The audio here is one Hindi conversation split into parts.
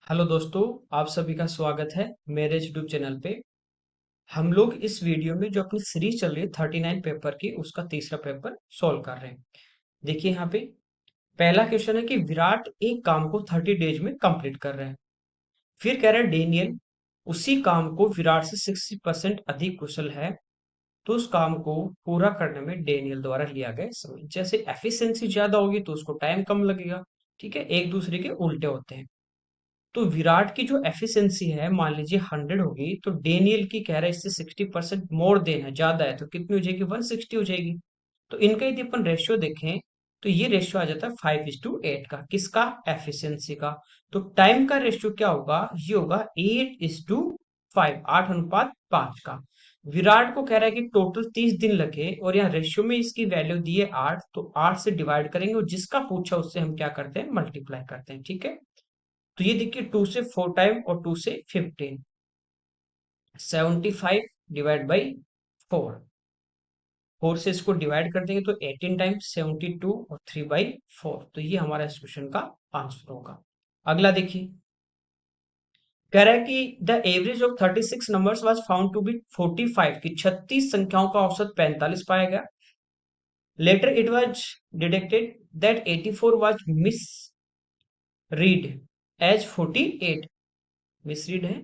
हेलो दोस्तों, आप सभी का स्वागत है मेरे यूट्यूब चैनल पे। हम लोग इस वीडियो में जो अपनी सीरीज चल रही है 39 पेपर की, उसका तीसरा पेपर सॉल्व कर रहे हैं। देखिए यहाँ पे पहला क्वेश्चन है कि विराट एक काम को 30 डेज में कंप्लीट कर रहे हैं। फिर कह रहा है डेनियल उसी काम को विराट से 60% अधिक कुशल है, तो उस काम को पूरा करने में डेनियल द्वारा लिया गया समय, जैसे एफिशिएंसी ज्यादा होगी तो उसको टाइम कम लगेगा। ठीक है, एक दूसरे के उल्टे होते हैं। तो विराट की जो एफिशिएंसी है मान लीजिए 100 होगी, तो डेनियल की कह रहा है इससे 60% मोर देन है, ज्यादा है, तो कितनी हो जाएगी? 160 हो जाएगी। तो इनका यदि अपन रेशियो देखें तो ये रेशियो आ जाता है 5:8 का। किसका? एफिशिएंसी का। तो टाइम का रेशियो क्या होगा? ये होगा 8:5, 8:5 का। विराट को कह रहा है कि टोटल 30 दिन लगे, और यहाँ रेशियो में इसकी वैल्यू दी है 8, तो 8 से डिवाइड करेंगे और जिसका पूछा उससे हम क्या करते हैं? मल्टीप्लाई करते हैं। ठीक है, तो ये देखिए 2 से 4 टाइम और 2 से 15, 75 डिवाइड बाई 4। 4 से इसको डिवाइड कर देंगे तो 18 टाइम्स 72 और 3/4। तो ये हमारा इस क्वेश्चन का आंसर होगा। अगला देखिए, कह रहा है कि the average of 36 numbers was found to be 45, की 36 संख्याओं का औसत 45 पाया गया। Later it was detected that 84 was misread as 48। Misread है।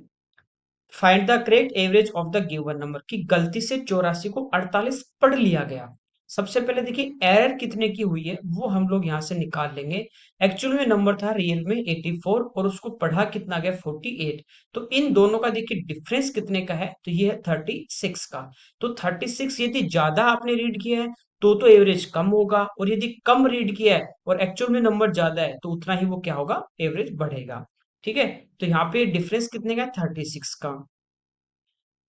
Find the correct average of the given number, की गलती से 84 को 48 पढ़ लिया गया। सबसे पहले देखिए एरर कितने की हुई है वो हम लोग यहाँ से निकाल लेंगे। एक्चुअल में नंबर था रियल में 84 और उसको पढ़ा कितना गया? 48। तो इन दोनों का देखिए डिफरेंस कितने का है? तो ये है 36 का। तो 36 यदि ज्यादा आपने रीड किया है तो एवरेज कम होगा, और यदि कम रीड किया है और एक्चुअल में नंबर ज्यादा है तो उतना ही वो क्या होगा? एवरेज बढ़ेगा। ठीक है, तो यहाँ पे डिफरेंस कितने का? 36 का।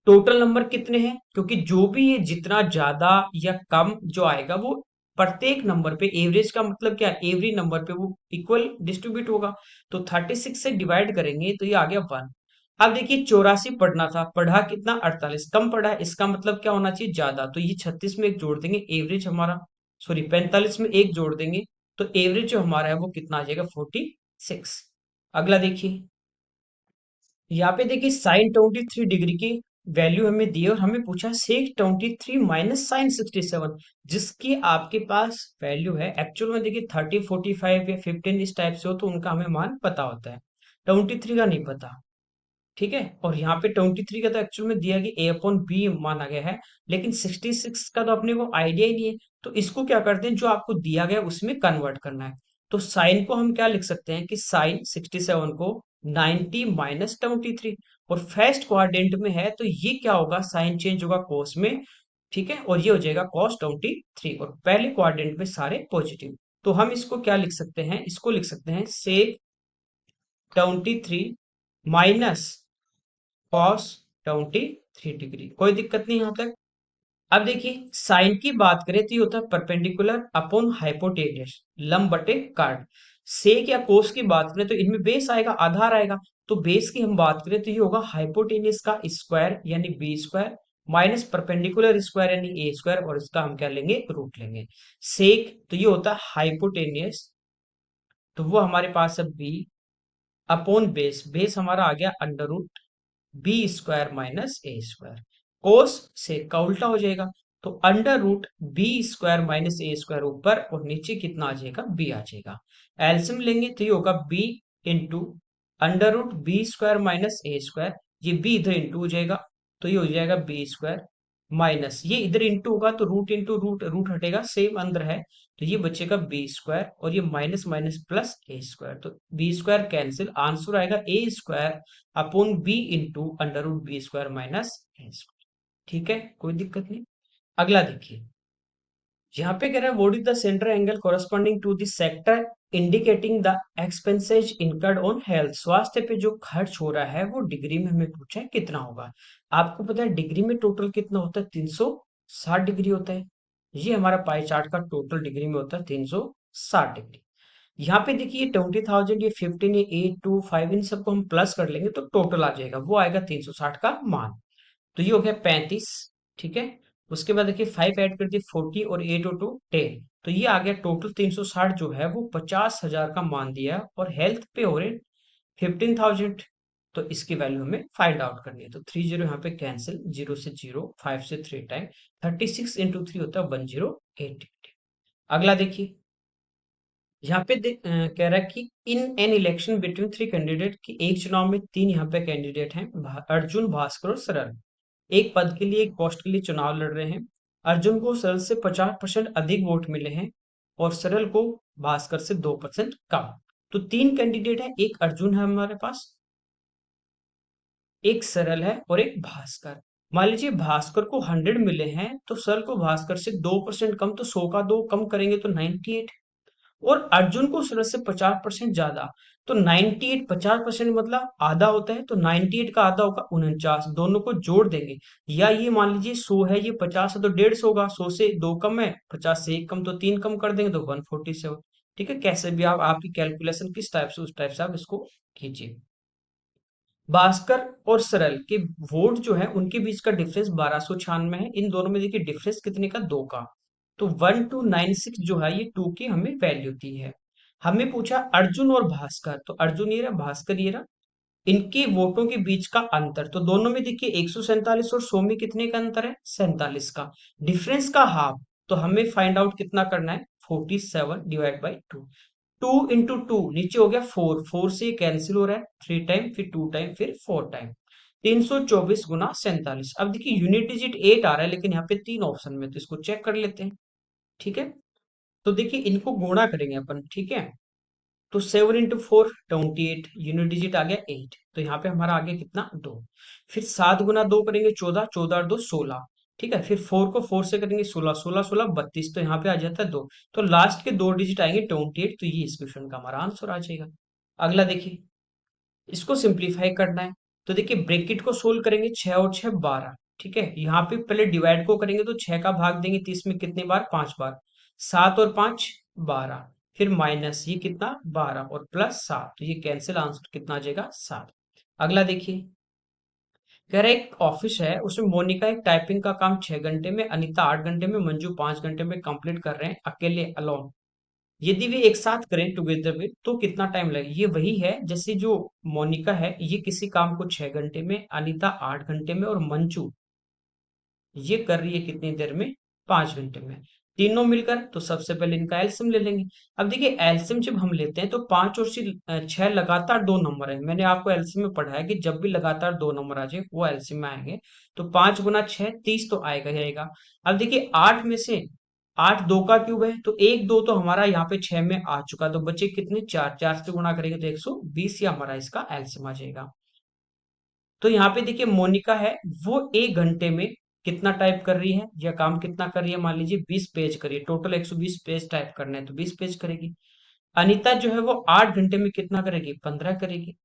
टोटल नंबर कितने हैं? क्योंकि जो भी ये जितना ज्यादा या कम जो आएगा वो प्रत्येक नंबर पे, एवरेज का मतलब क्या? एवरी नंबर पे वो इक्वल डिस्ट्रीब्यूट होगा। तो 36 से डिवाइड करेंगे तो ये आ गया 1। अब देखिए 84 पढ़ना था, पढ़ा कितना? 48। कम पढ़ा है, इसका मतलब क्या होना चाहिए? ज्यादा। तो ये 36 में एक जोड़ देंगे, एवरेज हमारा, सॉरी 45 में एक जोड़ देंगे, तो एवरेज जो हमारा है वो कितना आ जाएगा? 46। अगला देखिए, यहाँ पे देखिए साइन 23 डिग्री की वैल्यू हमें दी है और हमें पूछा सेक 23 माइनस साइन 67, जिसकी आपके पास वैल्यू है एक्चुअल में देखिए 30, 45 या 15 इस टाइप से हो तो उनका हमें मान पता होता है, 23 का नहीं पता। ठीक है, और यहाँ पे 23 का तो एक्चुअल में दिया कि ए अपॉन बी माना गया है, लेकिन 66 का तो अपने को आइडिया ही नहीं है। तो इसको क्या करते हैं, जो आपको दिया गया उसमें कन्वर्ट करना है। तो साइन को हम क्या लिख सकते हैं कि साइन 67 को 90 माइनस 23, और फर्स्ट क्वाड्रेंट में है तो ये क्या होगा? साइन चेंज होगा कॉस में। ठीक है, और ये हो जाएगा कॉस 23, और पहले क्वाड्रेंट में सारे पॉजिटिव। तो हम इसको क्या लिख सकते हैं? इसको लिख सकते हैं सेक 23 माइनस कॉस 23 डिग्री। कोई दिक्कत नहीं यहाँ तक। अब देखिए साइन की बात करें तो ये होता है परपेंडिकुलर अपॉन हाइपोटेन्यूस, लंब बटे कार्ड। सेक या कोस की बात करें तो इनमें बेस आएगा, आधार आएगा। तो बेस की हम बात करें तो ये होगा हाइपोटेन्यूस का स्क्वायर यानी B square, minus perpendicular square यानी ए स्क्वायर, और इसका हम क्या लेंगे? रूट लेंगे। सेक तो ये होता है हाइपोटेन्यूस, तो वो हमारे पास है बी अपॉन बेस, बेस हमारा आ गया under root B square minus A square. Cos से का उल्टा हो जाएगा, तो under root B square minus A square ऊपर, और नीचे कितना आ जाएगा? बी आ जाएगा। एल्सियम लेंगे तो ये होगा B into under root B square minus A square, ये बी इधर इंटू हो जाएगा, तो ये हो जाएगा बी स्क्वायर माइनस, ये इधर इंटू होगा तो रूट इंटू रूट, रूट हटेगा, सेम अंदर है, तो ये बचेगा बी स्क्वायर, और ये minus minus plus A square, तो बी स्क्वायर कैंसिल, आंसर आएगा A square upon B into under root B square minus A square. ठीक है, कोई दिक्कत नहीं। अगला देखिए, यहाँ पे कह रहा है what is the centre angle corresponding to the sector indicating the expenses incurred on health, स्वास्थ्य पे जो खर्च हो रहा है वो डिग्री में हमें पूछा है कितना होगा। आपको पता है डिग्री में टोटल कितना होता है? 360 डिग्री होता है। ये हमारा पाई चार्ट का टोटल डिग्री में होता है 360 डिग्री। यहाँ पे देखिए 20,000, ये 15, ये 8, 2, 5, इन सबको हम प्लस कर लेंगे तो टोटल आ जाएगा, वो आएगा 360 का मान। तो ये हो गया 35। ठीक है, उसके बाद देखिए 5 ऐड कर दिए 40, और 8 और 2 10, तो ये आ गया टोटल 360 जो है वो 50,000 का मान दिया है, और हेल्थ पे हो रहे 15,000। तो इसकी वैल्यू हमें फाइंड आउट करनी है। तो 30 यहाँ पे कैंसिल, 0 से 0, 5 से 3 टाइम, 36 इंटू 3 होता है 1080। अगला देखिए, यहाँ पे कह रहा है कि in an election between three candidate, की एक चुनाव में तीन यहाँ पे कैंडिडेट हैं, अर्जुन, भास्कर और सरल। एक पद के लिए, एक पोस्ट के लिए चुनाव लड़ रहे हैं। अर्जुन को सरल से 50% अधिक वोट मिले हैं और सरल को भास्कर से 2% कम। तो तीन कैंडिडेट है, एक अर्जुन है हमारे पास, एक सरल है और एक भास्कर। मान लीजिए भास्कर को 100 मिले हैं, तो सरल को भास्कर से 2% कम, तो 100 का 2 कम करेंगे तो 98। और अर्जुन को सरल से 50% ज्यादा, तो 98 50% मतलब आधा होता है, तो 98 का आधा होगा 49। दोनों को जोड़ देंगे, या ये मान लीजिए 100 है, ये 50 है, तो 150 होगा। 100 से 2 कम है, 50 से 1 कम, तो 3 कम कर देंगे तो 147। ठीक है, कैसे भी आप, आपकी कैलकुलेशन किस टाइप से, उस टाइप से आप इसको कीजिए। भास्कर और सरल के वोट जो है, उनके बीच का डिफरेंस 1296 है। इन दोनों में देखिए डिफरेंस कितने का, 2 का। तो 1296 जो है, ये 2 की हमें वैल्यू दी है। हमें पूछा अर्जुन और भास्कर, तो अर्जुन ये रहा, भास्कर ये रहा, इनके वोटों के बीच का अंतर। तो दोनों में देखिए 147 और 100 में कितने का अंतर है, 47 का। डिफरेंस का हाफ, तो हमें फाइंड आउट कितना करना है, 47 डिवाइड बाई 2। 2 इंटू 2 नीचे हो गया 4, 4 से कैंसिल हो रहा है, 3 टाइम, फिर 2 टाइम, फिर 4 टाइम, 324 गुना 47। अब देखिए यूनिट डिजिट 8 आ रहा है, लेकिन यहाँ पे 3 ऑप्शन में, तो इसको चेक कर लेते हैं। ठीक है, तो देखिए इनको गुणा करेंगे अपन। ठीक है, तो 7 इंटू 4 28, यूनिट डिजिट आ गया 8, तो यहाँ पे हमारा आ गया कितना, 2। फिर 7 गुना 2 करेंगे 14, 14 और 2 16। ठीक है, फिर 4 को 4 से करेंगे 16, 16 16 32, तो यहाँ पे आ जाता है 2। तो लास्ट के दो डिजिट आएंगे 28, तो ये इस क्वेश्चन का हमारा आंसर आ जाएगा। अगला देखिए, इसको सिंप्लीफाई करना है। तो देखिए ब्रैकेट को सोल्व करेंगे, 6 और 6 12। ठीक है, यहाँ पे पहले डिवाइड को करेंगे, तो 6 का भाग देंगे 30 में कितने बार, 5 बार। 7 और 5 12, फिर माइनस ये कितना, 12 और प्लस 7, तो ये कैंसिल, आंसर कितना आ जाएगा, 7। अगला देखिए, कह रहा है एक ऑफिस है, उसमें मोनिका एक टाइपिंग का काम 6 घंटे में, अनिता 8 घंटे में, मंजू 5 घंटे में कंप्लीट कर रहे हैं अकेले, अलोन। यदि वे एक साथ करें टुगेदर में, तो कितना टाइम लगे। ये वही है, जैसे जो मोनिका है, ये किसी काम को 6 घंटे में, अनीता 8 घंटे में, और मंजू ये कर रही है कितनी देर में, 5 घंटे में। तीनों मिलकर, तो सबसे पहले इनका एलसीएम ले लेंगे। अब देखिए एलसीएम जब हम लेते हैं, तो 5 और 6 लगातार दो नंबर है। मैंने आपको एलसीएम में पढ़ाया कि जब भी लगातार दो नंबर आ जाए, वो एलसीएम में आएंगे। तो 5 गुना 6 30, तो आएगा ही आएगा। अब देखिए 8 में से 8 2 का क्यूब है, तो 1 2 तो हमारा यहाँ पे 6 में आ चुका, तो बचे कितने, 4, 4 से गुणा करेंगे तो 120, या हमारा इसका एलसीएम आ जाएगा। तो यहाँ पे देखिए मोनिका है, वो 1 घंटे में कितना टाइप कर रही है, या काम कितना कर रही है, मान लीजिए 20 पेज करिए, टोटल 120 पेज टाइप करना है, तो 20 पेज करेगी। अनीता जो है वो 8 घंटे में कितना करेगी, 15 करेगी।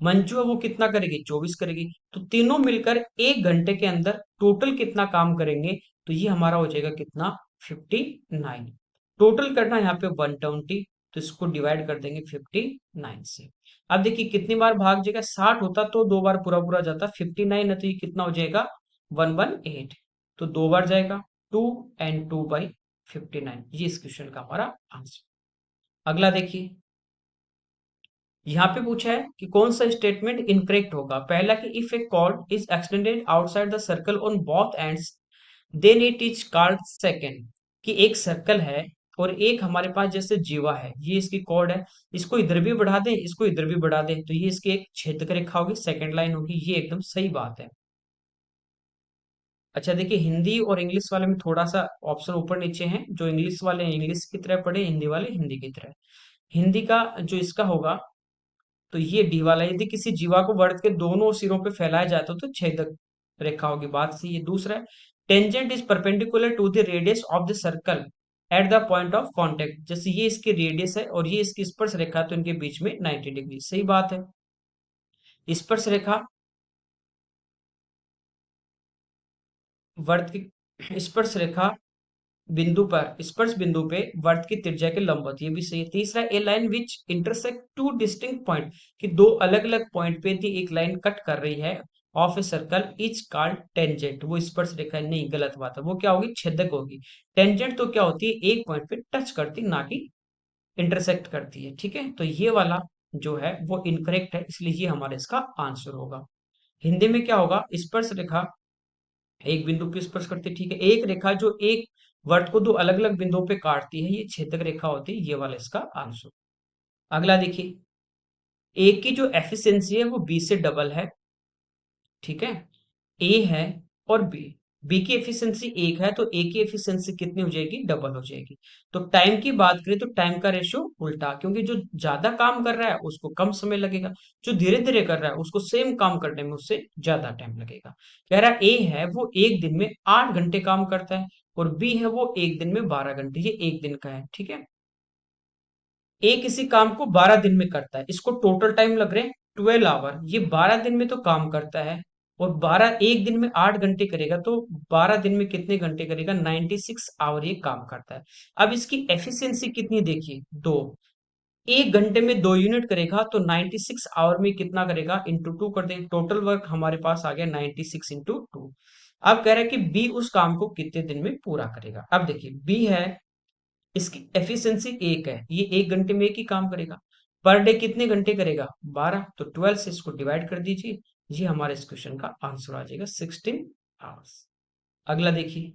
मंजू है वो कितना करेगी, 24 करेगी। तो तीनों मिलकर 1 घंटे के अंदर टोटल कितना काम करेंगे, तो ये हमारा हो जाएगा कितना, 59। टोटल करना है यहाँ पे 120, तो इसको डिवाइड कर देंगे 59 से। अब देखिए कितनी बार भाग जाएगा, 60 होता तो 2 बार पूरा पूरा जाता, 59 है तो ये कितना हो जाएगा, 118, तो 2 बार जाएगा, 2 एंड 2 बाई 59। ये इस क्वेश्चन का हमारा आंसर। अगला देखिए, यहाँ पे पूछा है कि कौन सा स्टेटमेंट इनकरेक्ट होगा। पहला कि if a chord is extended outside the circle on both ends, then it is called secant. कि एक सर्कल है और एक हमारे पास जैसे जीवा है, ये इसकी कॉर्ड है, इसको इधर भी बढ़ा दें, इसको इधर भी बढ़ा दें, तो ये इसकी एक छेदक रेखा होगी, सेकंड लाइन होगी। ये एकदम सही बात है। अच्छा देखिए, हिंदी और इंग्लिश वाले में थोड़ा सा ऑप्शन ऊपर नीचे हैं। जो इंग्लिश वाले इंग्लिश की तरह पढ़े, हिंदी वाले हिंदी की तरह। हिंदी का जो इसका होगा, तो ये डी वाला, यदि किसी जीवा को वर्त के दोनों सिरों पे फैलाया जाता तो छेदक रेखा होगी, बात सही है। दूसरा है, tangent is perpendicular to the radius of the circle at the point of contact. जैसे ये इसकी रेडियस है और ये इसकी स्पर्श रेखा है, तो इनके बीच में 90 डिग्री, सही बात है। स्पर्श रेखा वर्त की स्पर्श रेखा बिंदु पर, स्पर्श बिंदु पे वर्त की त्रिज्या के लंबवत, ये भी सही है। तीसरा, a line which intersect two distinct point, कि दो अलग अलग पॉइंट पे थी एक लाइन कट कर रही है of a circle, is called tangent. वो स्पर्श रेखा नहीं, गलत बात है, वो क्या होगी, छेदक होगी। टेंजेंट तो क्या होती है, एक पॉइंट पे टच करती, ना कि इंटरसेक्ट करती है। ठीक है, तो ये वाला जो है वो इनकरेक्ट है, इसलिए ये हमारा इसका आंसर होगा। हिंदी में क्या होगा, स्पर्श रेखा एक बिंदु की स्पर्श करती है, ठीक है। एक रेखा जो एक वर्त को दो अलग अलग बिंदुओं पे काटती है, ये छेदक रेखा होती है, ये वाला इसका आंसर। अगला देखिए, ए की जो एफिशिएंसी है वो बी से डबल है, ठीक है। ए है और बी, बी की एफिशिएंसी एक है तो ए की एफिशिएंसी कितनी हो जाएगी, डबल हो जाएगी। तो टाइम की बात करें तो टाइम का रेशियो उल्टा, क्योंकि जो ज्यादा काम कर रहा है उसको कम समय लगेगा, जो धीरे धीरे कर रहा है उसको सेम काम करने में उससे ज्यादा टाइम लगेगा। कह रहा ए है वो एक दिन में 8 घंटे काम करता है, और बी है वो एक दिन में 12 घंटे, ये एक दिन का है, ठीक है। ए किसी काम को 12 दिन में करता है, इसको टोटल टाइम लग रहे हैं 12 आवर, ये 12 दिन में तो काम करता है, और 12 एक दिन में 8 घंटे करेगा, तो 12 दिन में कितने घंटे करेगा, 96 आवर ये काम करता है। अब इसकी एफिशिएंसी कितनी देखिए, दो, एक घंटे में 2 यूनिट करेगा, तो 96 आवर में कितना करेगा, इंटू टू कर देंगे, टोटल वर्क हमारे पास आ गया 96 इंटू 2। अब कह रहा है कि बी उस काम को कितने दिन में पूरा करेगा। अब देखिए बी है, इसकी एफिशिएंसी एक है, ये एक घंटे में एक ही काम करेगा, पर डे कितने घंटे करेगा, 12, तो 12 से इसको डिवाइड कर दीजिए, ये हमारे इस क्वेश्चन का आंसर आ जाएगा 16 आवर्स। अगला देखिए,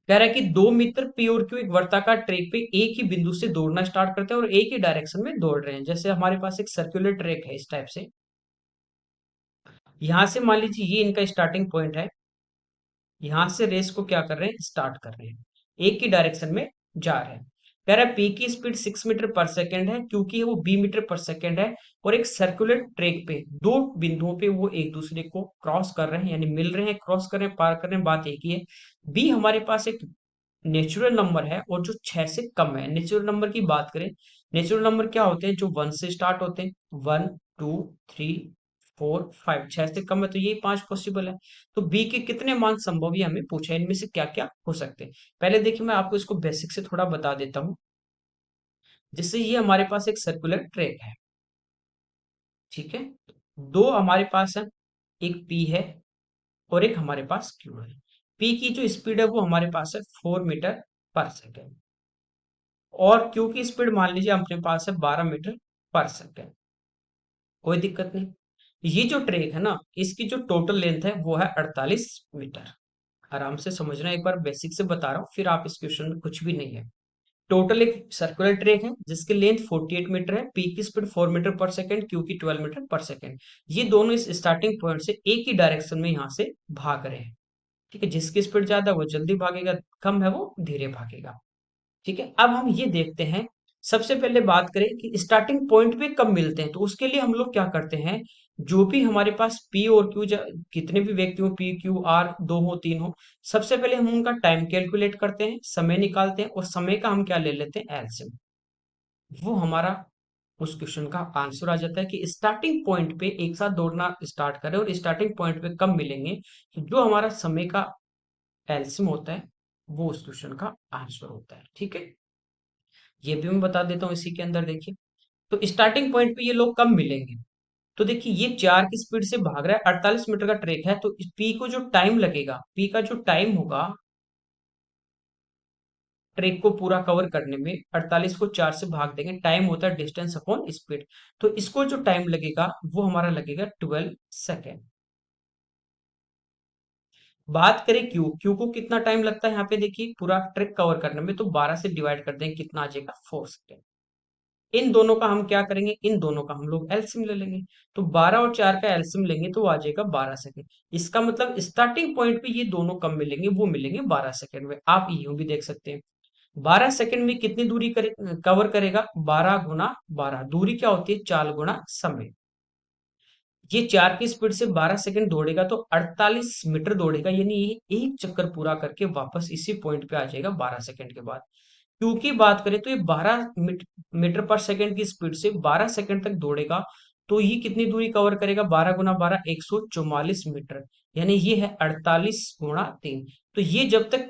कह रहा है कि दो मित्र पी और क्यू एक वर्ताकार ट्रैक पे एक ही बिंदु से दौड़ना स्टार्ट करते हैं और एक ही डायरेक्शन में दौड़ रहे हैं। जैसे हमारे पास एक सर्कुलर ट्रैक है इस टाइप से, यहां से मान लीजिए ये इनका स्टार्टिंग पॉइंट है, यहां से रेस को क्या कर रहे हैं, स्टार्ट कर रहे हैं, एक ही डायरेक्शन में जा रहे हैं। कह रहा है पी की स्पीड 6 मीटर पर सेकेंड है, क्योंकि वो बी मीटर पर सेकेंड है, और एक सर्कुलर ट्रैक पे दो बिंदुओं पे वो एक दूसरे को क्रॉस कर रहे हैं, यानी मिल रहे हैं, क्रॉस कर रहे हैं, पार कर रहे हैं, बात एक ही है। बी हमारे पास एक नेचुरल नंबर है और जो 6 से कम है। नेचुरल नंबर की बात करें, नेचुरल नंबर क्या होते हैं, जो 1 से स्टार्ट होते हैं, 1 2 3 4 5, 6 से कम है तो ये 5 पॉसिबल है। तो बी के कितने मान संभव, ये हमें पूछा है, इनमें से क्या क्या हो सकते हैं। पहले देखिए मैं आपको इसको बेसिक से थोड़ा बता देता हूँ, जिससे ये हमारे पास एक सर्कुलर ट्रैक है, ठीक है। दो हमारे पास है, एक पी है और एक हमारे पास क्यू है। पी की जो स्पीड है वो हमारे पास है 4 मीटर पर सेकेंड, और क्यू की स्पीड मान लीजिए अपने पास है 12 मीटर पर सेकेंड, कोई दिक्कत नहीं। ये जो ट्रैक है ना, इसकी जो टोटल लेंथ है वो है 48 मीटर। आराम से समझना, एक बार बेसिक से बता रहा हूँ, फिर आप इस क्वेश्चन में कुछ भी नहीं है। टोटल एक सर्कुलर ट्रैक है जिसकी लेंथ 48 मीटर है, पी की स्पीड 4 मीटर पर सेकेंड, क्यू की 12 मीटर पर सेकेंड। ये दोनों इस स्टार्टिंग पॉइंट से एक ही डायरेक्शन में यहाँ से भाग रहे हैं, ठीक है। जिसकी स्पीड ज्यादा वो जल्दी भागेगा, कम है वो धीरे भागेगा, ठीक है। अब हम ये देखते हैं, सबसे पहले बात करें कि स्टार्टिंग पॉइंट पे कब मिलते हैं, तो उसके लिए हम लोग क्या करते हैं, जो भी हमारे पास पी और क्यू, कितने भी व्यक्ति हो, पी क्यू आर, दो हो तीन हो, सबसे पहले हम उनका टाइम कैलकुलेट करते हैं, समय निकालते हैं, और समय का हम क्या ले लेते हैं, एलसीएम। वो हमारा उस क्वेश्चन का आंसर आ जाता है कि स्टार्टिंग पॉइंट पे एक साथ दौड़ना स्टार्ट करें और स्टार्टिंग पॉइंट पे कब मिलेंगे, तो जो हमारा समय का एलसीएम होता है वो उस क्वेश्चन का आंसर होता है, ठीक है। ये भी मैं बता देता हूँ इसी के अंदर, देखिए तो स्टार्टिंग पॉइंट पे ये लोग कब मिलेंगे, तो देखिए ये 4 की स्पीड से भाग रहा है, 48 मीटर का ट्रैक है, तो पी को जो टाइम लगेगा, पी का जो टाइम होगा ट्रैक को पूरा कवर करने में, 48 को 4 से भाग देंगे, टाइम होता है डिस्टेंस अपॉन स्पीड, तो इसको जो टाइम लगेगा वो हमारा लगेगा 12 सेकेंड। बात करें क्यू, क्यू को कितना टाइम लगता है, यहाँ पे देखिए पूरा ट्रैक कवर करने में, तो 12 से डिवाइड कर देंगे, कितना आ जाएगा, 4 सेकेंड। इन दोनों का हम क्या करेंगे, इन दोनों का हम लोग एलसीएम ले लेंगे, तो 12 और 4 का एलसीएम लेंगे तो आ जाएगा 12 सेकेंड। इसका मतलब स्टार्टिंग पॉइंट पे ये दोनों कब मिलेंगे, वो मिलेंगे 12 सेकेंड में। आप यूं भी देख सकते हैं, 12 सेकेंड में कितनी दूरी कवर करेगा, 12 गुना 12, दूरी क्या होती है, चाल गुना समय। ये 4 की स्पीड से 12 सेकेंड दौड़ेगा तो 48 मीटर दौड़ेगा, यानी ये एक चक्कर पूरा करके वापस इसी पॉइंट पे आ जाएगा 12 सेकेंड के बाद। क्यू की बात करें तो ये 12 मीटर पर सेकेंड की स्पीड से 12 सेकेंड तक दौड़ेगा, तो ये कितनी दूरी कवर करेगा, 12 गुना 12, 144 मीटर, यानी ये है 48 गुना 3। तो ये जब तक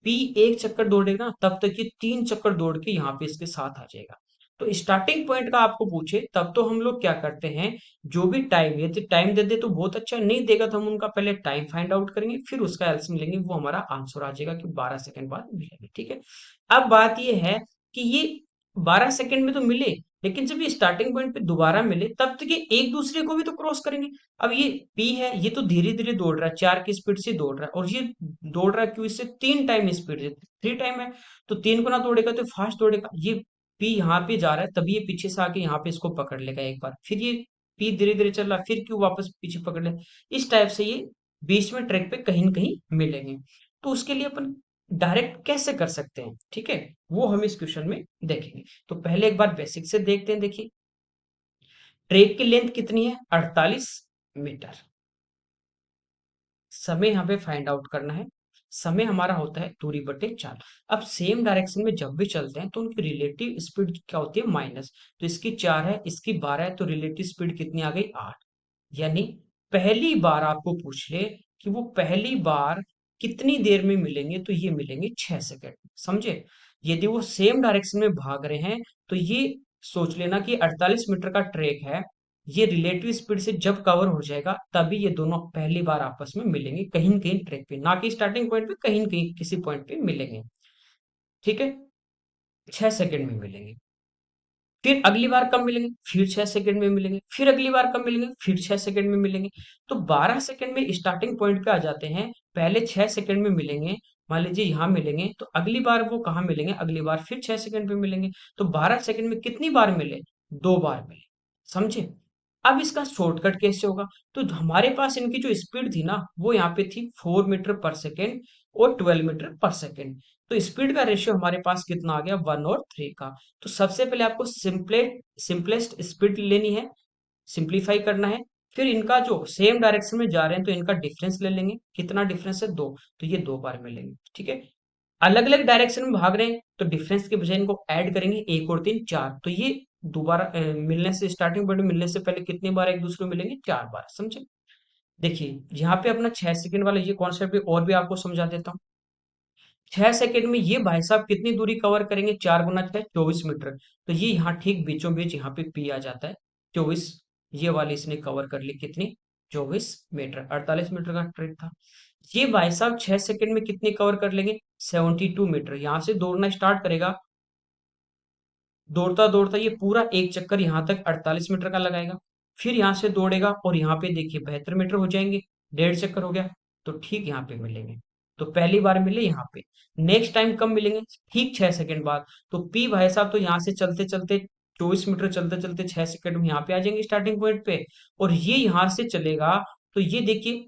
पी एक चक्कर दौड़ेगा ना, तब तक ये 3 चक्कर दौड़ के यहाँ पे इसके साथ आ जाएगा। तो स्टार्टिंग पॉइंट का आपको पूछे तब तो हम लोग क्या करते हैं, जो भी टाइम, यदि टाइम दे दे तो बहुत अच्छा, नहीं देगा तो हम उनका पहले टाइम फाइंड आउट करेंगे, फिर उसका एलसीएम लेंगे, वो हमारा आंसर आ जाएगा कि 12 सेकंड बाद मिलेंगे, ठीक है। अब बात ये है कि ये 12 सेकंड में तो मिले, लेकिन जब ये स्टार्टिंग पॉइंट पे दोबारा मिले तब तक ये एक दूसरे को भी तो क्रॉस करेंगे। अब ये पी है, ये तो धीरे धीरे दौड़ रहा है, 4 की स्पीड से दौड़ रहा है, और ये दौड़ रहा है क्यों, इससे 3 टाइम स्पीड से, 3 टाइम है, तो 3 गुना दौड़ेगा तो फास्ट दौड़ेगा। ये पी यहाँ पे जा रहा है, तभी ये पीछे से आके यहाँ पे इसको पकड़ लेगा एक बार, फिर ये पी धीरे धीरे चल रहा है, फिर क्यों वापस पीछे पकड़ ले। इस टाइप से ये बीच में ट्रैक पे कहीं न कहीं मिलेंगे। तो उसके लिए अपन डायरेक्ट कैसे कर सकते हैं, ठीक है, वो हम इस क्वेश्चन में देखेंगे। तो पहले एक बार बेसिक से देखते हैं। देखिए, ट्रैक की लेंथ कितनी है, 48 मीटर। समय यहाँ पे फाइंड आउट करना है। समय हमारा होता है दूरी बटे 4। अब सेम डायरेक्शन में जब भी चलते हैं तो उनकी रिलेटिव स्पीड क्या होती है, माइनस। तो इसकी 4 है, इसकी 12 है, तो रिलेटिव स्पीड कितनी आ गई, 8। यानी पहली बार आपको पूछ ले कि वो पहली बार कितनी देर में मिलेंगे, तो ये मिलेंगे 6 सेकंड, समझे। यदि वो सेम डायरेक्शन में भाग रहे हैं तो ये सोच लेना कि 48 मीटर का ट्रैक है, ये रिलेटिव स्पीड से जब कवर हो जाएगा तभी ये दोनों पहली बार आपस में मिलेंगे, कहीं न कहीं ट्रैक पे, ना कि स्टार्टिंग पॉइंट पे, कहीं न कहीं किसी पॉइंट पे मिलेंगे, ठीक है, 6 सेकंड में मिलेंगे। फिर अगली बार कब मिलेंगे, फिर 6 सेकंड में मिलेंगे, फिर अगली बार कब मिलेंगे, फिर 6 सेकंड में मिलेंगे। तो 12 सेकंड में स्टार्टिंग पॉइंट पे आ जाते हैं, पहले 6 सेकंड में मिलेंगे, मान लीजिए यहाँ मिलेंगे, तो अगली बार वो कहाँ मिलेंगे, अगली बार फिर 6 सेकंड पे मिलेंगे। तो 12 सेकंड में कितनी बार मिले, 2 बार मिले, समझे। अब इसका शॉर्टकट कैसे होगा, तो हमारे पास इनकी जो स्पीड थी ना, वो यहाँ पे थी 4 मीटर पर सेकेंड और 12 मीटर पर सेकेंड। तो स्पीड का रेशियो हमारे पास कितना आ गया, 1 और 3 का। तो सबसे पहले आपको सिंपलेस्ट स्पीड लेनी है, सिंप्लीफाई करना है। फिर इनका जो सेम डायरेक्शन में जा रहे हैं तो इनका डिफरेंस ले लेंगे, कितना डिफरेंस है, 2। तो ये 2 बार मिलेंगे, ठीक है। अलग अलग डायरेक्शन में भाग रहे हैं तो डिफरेंस के बजाय इनको ऐड करेंगे, 1 और 3 4। तो ये दोबारा मिलने से, स्टार्टिंग पॉइंट में मिलने से पहले कितनी बार एक दूसरे को मिलेंगे, 4 बार, समझे। देखिए यहाँ पे अपना 6 सेकंड वाला ये कॉन्सेप्ट और भी आपको समझा देता हूँ। 6 सेकंड में ये भाई साहब कितनी दूरी कवर करेंगे, 4 गुना 6, 24 मीटर। तो ये यहाँ ठीक बीचों बीच यहाँ पे पी आ जाता है, 24। ये वाली इसने कवर कर ली कितनी, 24 मीटर। 48 मीटर का ट्रेक था। ये भाई साहब 6 सेकंड में कितनी कवर कर लेंगे, 72 मीटर। यहाँ से दौड़ना स्टार्ट करेगा, दौड़ता दौड़ता ये पूरा एक चक्कर यहाँ तक 48 मीटर का लगाएगा। फिर यहाँ से दौड़ेगा और यहाँ पे देखिए 72 मीटर हो जाएंगे, 1.5 चक्कर हो गया। तो ठीक यहाँ पे मिलेंगे। तो पहली बार मिले यहाँ पे, नेक्स्ट टाइम कब मिलेंगे, ठीक 6 सेकंड बाद। तो पी भाई साहब तो यहाँ से चलते चलते 24 मीटर चलते चलते 6 सेकंड में यहाँ पे आ जाएंगे स्टार्टिंग पॉइंट पे। और ये यहाँ से चलेगा, तो ये देखिए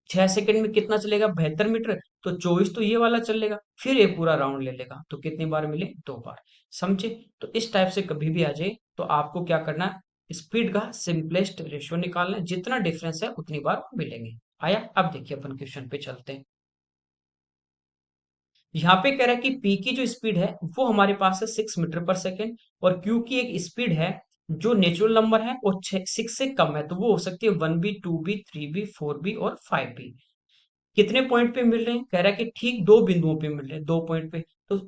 6 सेकंड में कितना चलेगा, 72 मीटर। तो 24 तो ये वाला चलेगा, फिर ये पूरा राउंड ले लेगा। तो कितनी बार मिले, 2 बार, समझे। तो इस टाइप से कभी भी आ जाए तो आपको क्या करना है, स्पीड का सिंपलेस्ट रेशियो निकालना है, जितना डिफरेंस है उतनी बार मिलेंगे। आया, अब देखिए अपन क्वेश्चन पे चलते हैं। यहाँ पे कह रहा है कि पी की जो स्पीड है वो हमारे पास है 6 मीटर पर सेकेंड, और क्यू की एक स्पीड है जो नेचुरल नंबर है और 6 से कम है, तो वो हो सकती है 1b, 2b, 3b, 4b और 5b। कितने पॉइंट पे मिल रहे हैं, कह रहा है कि ठीक 2 बिंदुओं पे मिल रहे हैं, 2 पॉइंट पे। तो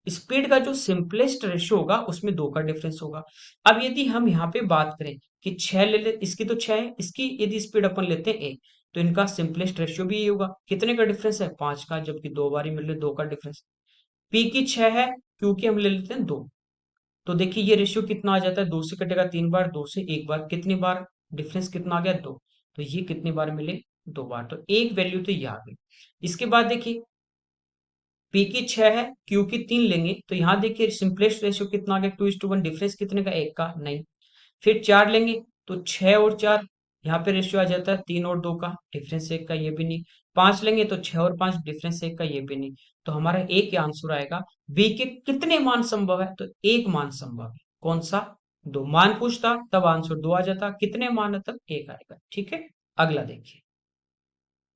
स्पीड का जो सिंपलेस्ट रेशियो होगा उसमें 2 का डिफरेंस होगा। अब यदि हम यहाँ पे बात करें कि 6 ले ले, इसकी तो 6 है, इसकी यदि स्पीड अपन लेते हैं 1, तो इनका सिंपलेस्ट रेशियो भी ये होगा। कितने का डिफरेंस है, 5 का, जबकि 2 बार ही मिल रहे, 2 का डिफरेंस। पी की 6 है, क्योंकि हम ले लेते हैं 2। तो देखिए ये रेशियो कितना आ जाता है, 2 से कटेगा 3 बार, 2 से 1 बार, कितनी बार, डिफरेंस कितना आ गया, 2। तो ये कितनी बार मिले, 2 बार। तो एक वैल्यू तो ये आ गई। इसके बाद देखिए पी की 6 है, क्यू की 3 लेंगे, तो यहाँ देखिए सिंपलेस्ट रेशियो कितना आ गया, 2:1। डिफरेंस कितने का, 1 का, नहीं। फिर 4 लेंगे तो 6 और 4, यहाँ पे रेशियो आ जाता है 3 और 2 का, डिफरेंस 1 का, ये भी नहीं। 5 लेंगे तो 6 और 5, डिफरेंस 1 का, ये भी नहीं। तो हमारा एक ही आंसर आएगा। बी के कितने मान संभव है, तो एक मान संभव है, कौन सा, 2 मान पूछता तब आंसर 2 आ जाता, कितने मान है तब 1 आएगा, ठीक है। अगला देखिए,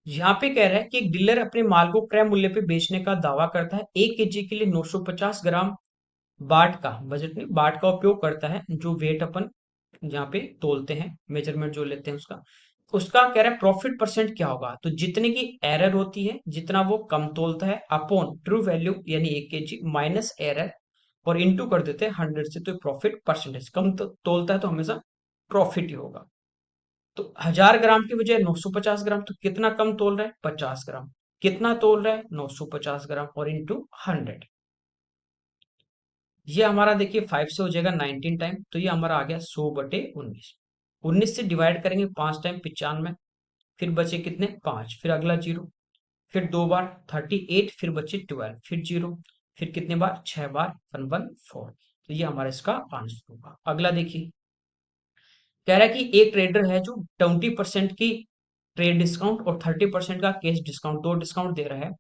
यहाँ पे कह रहा है कि एक डीलर अपने माल को क्रय मूल्य पे बेचने का दावा करता है, 1 केजी के लिए 950 ग्राम बाट का, बजट में बाट का उपयोग करता है, जो वेट अपन यहाँ पे तोलते हैं, मेजरमेंट जो लेते हैं उसका। उसका कह रहा है प्रॉफिट परसेंट क्या होगा, तो जितने की एरर होती है, जितना वो कम तोलता है, अपॉन ट्रू वैल्यू यानी 1 केजी माइनस एरर, और इंटू कर देते हैं 100 से। तो प्रॉफिट परसेंटेज कम तो तोलता है तो हमेशा प्रॉफिट ही होगा। तो 1000 ग्राम की बजाय 950 ग्राम, तो कितना कम तोल रहा है, 50 ग्राम। कितना तोल रहा है, 950 ग्राम, और इंटू 100। ये हमारा देखिए 5 से हो जाएगा 19 टाइम, तो ये हमारा आ गया 100/19। 19 से डिवाइड करेंगे 5 टाइम 95, फिर बचे कितने 5, फिर अगला जीरो, फिर 2 बार 38, फिर बचे 12, फिर जीरो, फिर कितने बार 6 बार 114। तो ये हमारा इसका आंसर होगा। अगला देखिए, कह रहा है कि एक ट्रेडर है जो 20% की ट्रेड डिस्काउंट और 30% का कैश डिस्काउंट, दो डिस्काउंट दे रहा है।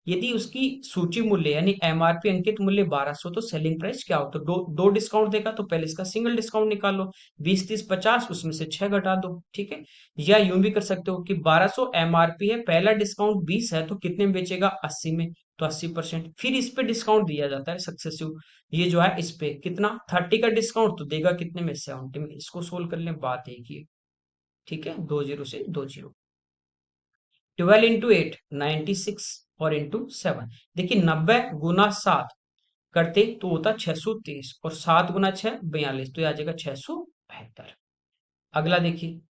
यदि उसकी सूची मूल्य यानी एमआरपी अंकित मूल्य 1200, तो सेलिंग प्राइस क्या हो? तो दो दो डिस्काउंट देगा, तो पहले इसका सिंगल डिस्काउंट निकाल लो, 20 30 50, उसमें से 6 घटा दो, ठीक है। या यूं भी कर सकते हो कि 1200 एमआरपी है, पहला डिस्काउंट 20 है, तो कितने में बेचेगा 80 में, तो 80%, फिर इस पे डिस्काउंट दिया जाता है सक्सेसिव, ये जो है इस पे कितना 30 का डिस्काउंट, तो देगा कितने में 70 में। इसको सोल्व कर लें, बात एक ही है, ठीक है। 20 से 20, 12 × 8 96 और ×7, देखिए 90 × 7 करते तो होता 623, और 7 × 6 42, तो यह आ जाएगा 672। अगला देखिए,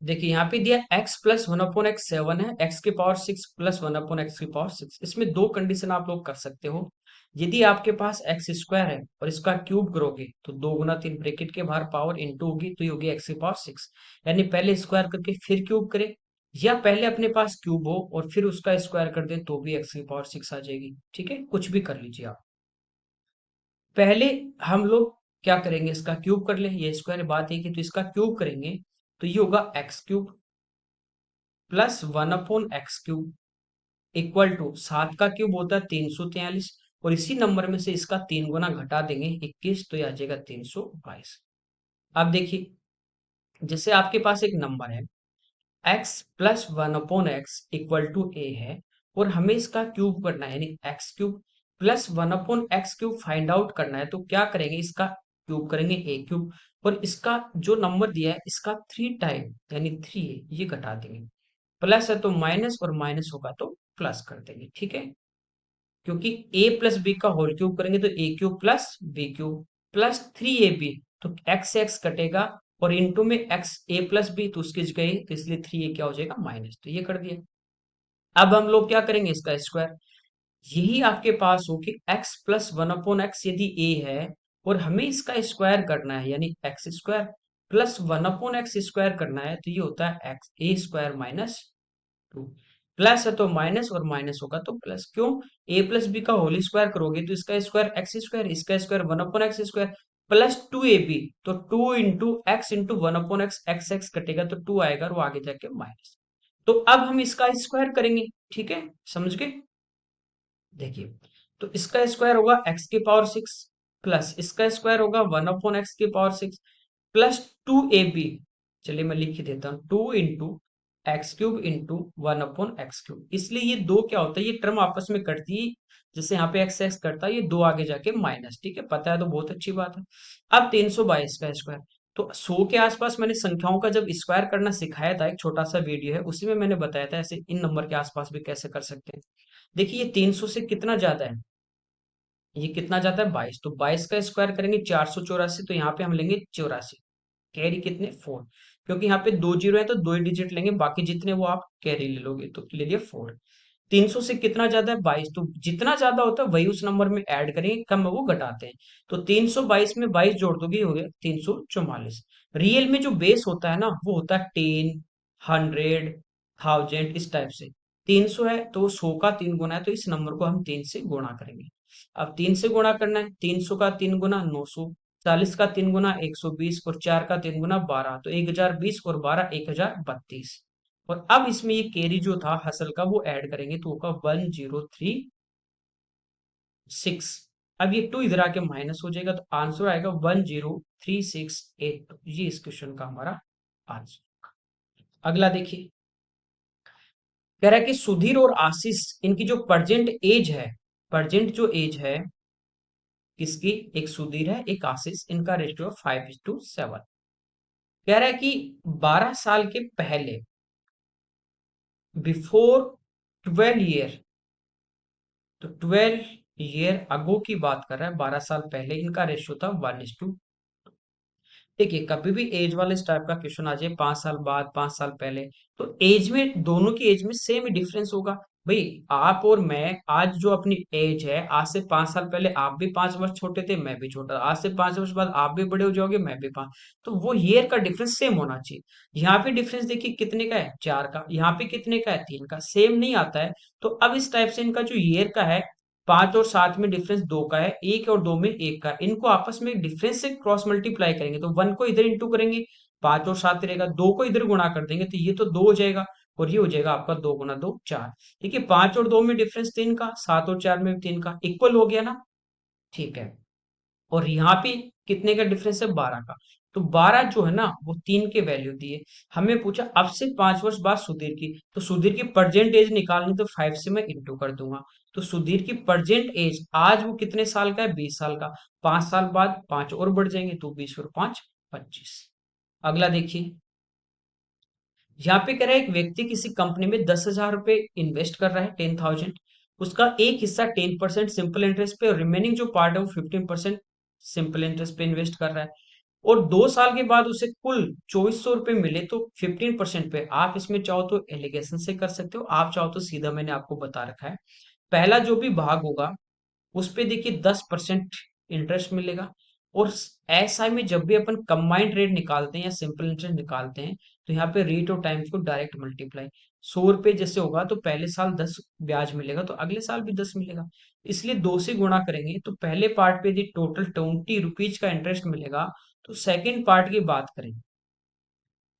देखिए यहाँ पे दिया x प्लस 1/x 7 है, x की पावर 6 प्लस 1/x की पावर 6। इसमें दो कंडीशन आप लोग कर सकते हो। यदि आपके पास एक्स स्क्वायर है और इसका क्यूब करोगे, तो 2 × 3 ब्रेकेट के बाहर पावर इंटू होगी, तो ये होगी x की पावर 6, यानी पहले स्क्वायर करके फिर क्यूब करें, या पहले अपने पास क्यूब हो और फिर उसका स्क्वायर कर दें, तो भी x की पावर 6 आ जाएगी, ठीक है। कुछ भी कर लीजिए आप। पहले हम लोग क्या करेंगे, इसका क्यूब कर ले, ये स्क्वायर बात है कि, तो इसका क्यूब करेंगे, तो ये होगा x³ plus 1/x³ equal to 7 का क्यूब होता है 343, और इसी नंबर में से इसका 3 गुना घटा देंगे 21, तो यह आ जाएगा 322। अब देखिए, जैसे आपके पास एक नंबर है x plus 1/x equal to a है, और हमें इसका क्यूब करना है, यानी x³ plus 1/x³ find out करना है, तो क्या करेंगे, इसका क्यूब करेंगे a³, और इसका जो नंबर दिया है इसका 3 टाइम यानी 3 ये घटा देंगे, प्लस है तो माइनस, और माइनस होगा तो प्लस कर देंगे, ठीक है। क्योंकि a प्लस बी का होल क्यूब करेंगे तो a³ plus b³ plus 3ab, तो x x कटेगा, और इंटू में x a प्लस बी, तो उसकी जगह तो इसलिए 3a क्या हो जाएगा माइनस, तो ये कर दिया। अब हम लोग क्या करेंगे, इसका स्क्वायर, यही आपके पास हो कि x प्लस 1/x यदि a है, और हमें इसका स्क्वायर करना है, यानी x square plus 1/x square करना है, तो ये होता है एक्स ए स्क्वायर माइनस 2। प्लस है तो माइनस, और माइनस होगा तो प्लस, क्यों, ए प्लस बी का होल स्क्वायर करोगे तो इसका स्क्वायर एक्स स्क्वायर, इसका square 1/x square plus 2ab, तो 2 × x × 1/x, एक्स एक्स कटेगा तो 2 आएगा, और वो आगे जाके माइनस। तो अब हम इसका स्क्वायर करेंगे, ठीक है, समझ गए। देखिए, तो इसका स्क्वायर होगा x की पावर 6, प्लस इसका स्क्वायर होगा 1/x की पावर 6, प्लस 2ab, चलिए मैं लिख ही देता हूँ, 2 × x³ × 1/x³। इसलिए ये दो क्या होता है, ये टर्म आपस में कटती है, जैसे यहाँ पे एक्स एक्स करता है, ये दो आगे जाके माइनस, ठीक है, पता है तो बहुत अच्छी बात है। अब 322 का स्क्वायर, तो 100 के आसपास मैंने संख्याओं का जब स्क्वायर करना सिखाया था, एक छोटा सा वीडियो है, उसी में मैंने बताया था ऐसे इन नंबर के आसपास भी कैसे कर सकते हैं। देखिए, ये 300 से कितना ज्यादा है, ये कितना जाता है 22, तो 22 का स्क्वायर करेंगे 484, तो यहाँ पे हम लेंगे 84, कैरी कितने 4, क्योंकि यहाँ पे दो जीरो है तो दो ही डिजिट लेंगे, बाकी जितने वो आप कैरी ले लोगे, तो ले लिया 4। 300 से कितना ज्यादा है 22, तो जितना ज्यादा होता है वही उस नंबर में ऐड करेंगे, कम है वो घटाते हैं, तो 322 में 22 जोड़ दोगे, हो गया 344। रियल में जो बेस होता है ना, वो होता है 10, 100, 1000, इस टाइप से। 300 है तो 100 का 3 गुना है, तो इस नंबर को हम 3 से गुणा करेंगे। अब 3 से गुणा करना है, 300 का 3 गुना 900, 40 का 3 गुना 120, और 4 का 3 गुना 12, तो 1020 और 12 1032। और अब इसमें ये कैरी जो था हसल का वो ऐड करेंगे, तो होगा 1036। अब ये 2 इधर आके माइनस हो जाएगा, तो आंसर आएगा 103682, ये इस क्वेश्चन का हमारा आंसर। अगला देखिए, कह रहा है कि सुधीर और आशीष, इनकी जो प्रेजेंट एज है, प्रेजेंट जो एज है किसकी, एक सुधीर है एक आशीष, इनका रेशियो 5:7। कह रहा है कि 12 साल के पहले, बिफोर 12 ईयर, तो 12 ईयर अगो की बात कर रहा है, 12 साल पहले इनका रेशियो था 1:2। देखिए, कभी भी एज वाले इस टाइप का क्वेश्चन आ जाए, 5 साल बाद 5 साल पहले, तो एज में दोनों की एज में सेम ही डिफरेंस होगा, भाई आप और मैं आज जो अपनी एज है, आज से 5 साल पहले आप भी 5 वर्ष छोटे थे, मैं भी छोटा, आज से 5 वर्ष बाद आप भी बड़े हो जाओगे, मैं भी 5। तो वो ईयर का डिफरेंस सेम होना चाहिए। यहाँ पे डिफरेंस देखिए कितने का है, 4 का, यहाँ पे कितने का है, 3 का, सेम नहीं आता है। तो अब इस टाइप से इनका जो ईयर का है, 5 और 7 में डिफरेंस 2 का है, 1 और 2 में 1 का है। इनको आपस में डिफरेंस से क्रॉस मल्टीप्लाई करेंगे तो 1 को इधर इंटू करेंगे, 5 और 7 रहेगा, 2 को इधर गुणा कर देंगे तो ये तो 2 हो जाएगा, और ये हो जाएगा आपका 2 गुना 2 4। देखिए 5 और 2 में डिफरेंस 3 का, 7 और 4 में 3 का, इक्वल हो गया ना। ठीक है। और यहाँ पे कितने का डिफरेंस है, 12 का। तो 12 जो है ना वो 3 के वैल्यू दिए। हमें पूछा अब से 5 वर्ष बाद सुधीर की, तो सुधीर की प्रेजेंट एज निकालनी, तो 5 से मैं इंटू कर दूंगा। तो सुधीर की प्रेजेंट एज आज वो कितने साल का है, 20 साल का। 5 साल बाद 5 और बढ़ जाएंगे, तो 20 और 5 25। अगला देखिए, यहाँ पे कह रहा है एक व्यक्ति किसी कंपनी में 10,000 रुपए इन्वेस्ट कर रहा है, 10,000। उसका एक हिस्सा 10% सिंपल इंटरेस्ट पे और रिमेनिंग जो पार्ट है वो 15% सिंपल इंटरेस्ट पे इन्वेस्ट कर रहा है। और 2 साल के बाद उसे कुल 2400 रुपए मिले, तो 15% पे। आप इसमें चाहो तो एलिगेशन से कर सकते हो, आप चाहो तो सीधा मैंने आपको बता रखा है। पहला जो भी भाग होगा उस पे देखिए 10% इंटरेस्ट मिलेगा। और एसआई में जब भी अपन कंबाइंड रेट निकालते हैं या सिंपल इंटरेस्ट निकालते हैं, तो यहाँ पे रेट और टाइम्स को डायरेक्ट मल्टीप्लाई, 100 रुपए जैसे होगा तो पहले साल 10 ब्याज मिलेगा, तो अगले साल भी 10 मिलेगा। इसलिए 2 से गुणा करेंगे, तो पहले पार्ट पे यदि टोटल 20 रुपीज का इंटरेस्ट मिलेगा, तो सेकेंड पार्ट की बात करें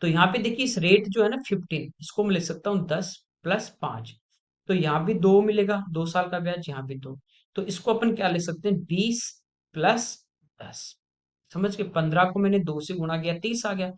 तो यहाँ पे देखिए इस रेट जो है ना 15, इसको मैं लिख सकता हूँ 10 + 5। तो यहाँ भी 2 मिलेगा, 2 साल का ब्याज, यहाँ भी 2। तो इसको अपन क्या लिख सकते हैं, 20 + 10। समझ के, 15 को मैंने 2 से गुणा किया, 30 आ गया।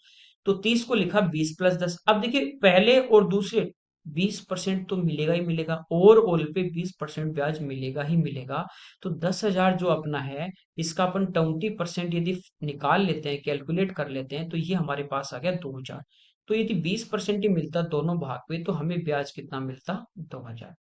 तो 30 को लिखा 20 + 10। अब देखिए पहले और दूसरे 20% तो मिलेगा ही मिलेगा, और ओल पे 20% ब्याज मिलेगा ही मिलेगा। तो 10,000 जो अपना है, इसका अपन 20% यदि निकाल लेते हैं, कैलकुलेट कर लेते हैं, तो ये हमारे पास आ गया 2,000। तो यदि 20% ही मिलता दोनों भाग पे, तो हमें ब्याज कितना मिलता, 2,000।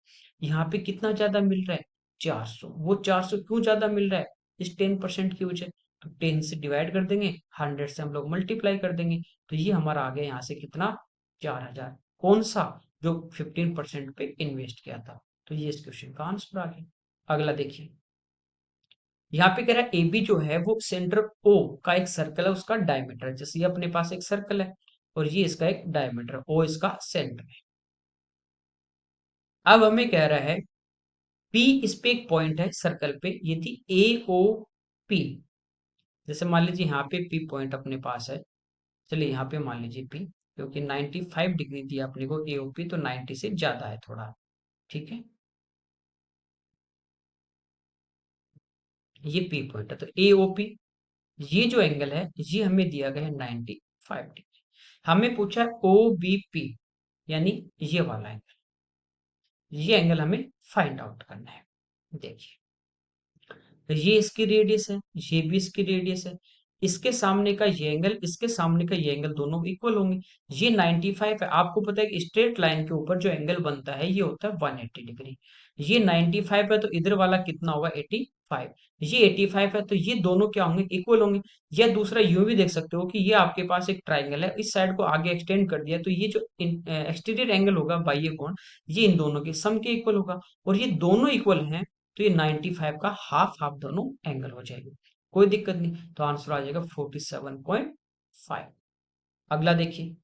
यहाँ पे कितना ज्यादा मिल रहा है, 400। वो 400 क्यों ज्यादा मिल रहा है, इस 10% की वजह। तो 10 से डिवाइड कर देंगे, 100 से हम लोग मल्टीप्लाई कर देंगे, तो ये हमारा आ गया यहाँ से कितना, 4,000। कौन सा, जो 15% पे इन्वेस्ट किया था। तो ये इस क्वेश्चन का आंसर आ गया। अगला देखिए, यहाँ पे कह रहा है AB जो है वो सेंटर O का एक सर्कल है, उसका डायमीटर, जैसे ये अपने पास एक सर्कल है और ये इसका एक डायमीटर, O इसका सेंटर है। अब हमें कह रहा है P इस पे एक पॉइंट है सर्कल पे, यदि AOP, जैसे मान लीजिए यहाँ पे P पॉइंट अपने पास है, चलिए यहाँ पे मान लीजिए P, क्योंकि 95 डिग्री दिया अपने को AOP, तो 90 से ज्यादा है थोड़ा। ठीक है, ये P पॉइंट है, तो AOP, ये जो एंगल है ये हमें दिया गया है 95 डिग्री। हमें पूछा है OBP, यानी ये वाला एंगल, ये एंगल हमें फाइंड आउट करना है। देखिए, तो ये इसकी रेडियस है, ये भी इसकी रेडियस है। इसके सामने का ये एंगल, इसके सामने का ये एंगल, दोनों इक्वल होंगे। ये 95 है, आपको पता है कि स्ट्रेट लाइन के ऊपर जो एंगल बनता है ये होता है 180 डिग्री। ये 95 है, तो इधर वाला कितना होगा, 85। ये 85 है, तो ये दोनों क्या होंगे, इक्वल होंगे। या दूसरा यूं भी देख सकते हो कि ये आपके पास एक ट्राइंगल है, इस साइड को आगे एक्सटेंड कर दिया, तो ये जो एक्सटीरियर एंगल होगा बाह्य कोण, ये इन दोनों के सम के इक्वल होगा। और ये दोनों इक्वल हैं, तो ये 95 का हाफ हाफ दोनों एंगल हो जाएंगे, कोई दिक्कत नहीं। तो आंसर आ जाएगा 47.5। अगला देखिए,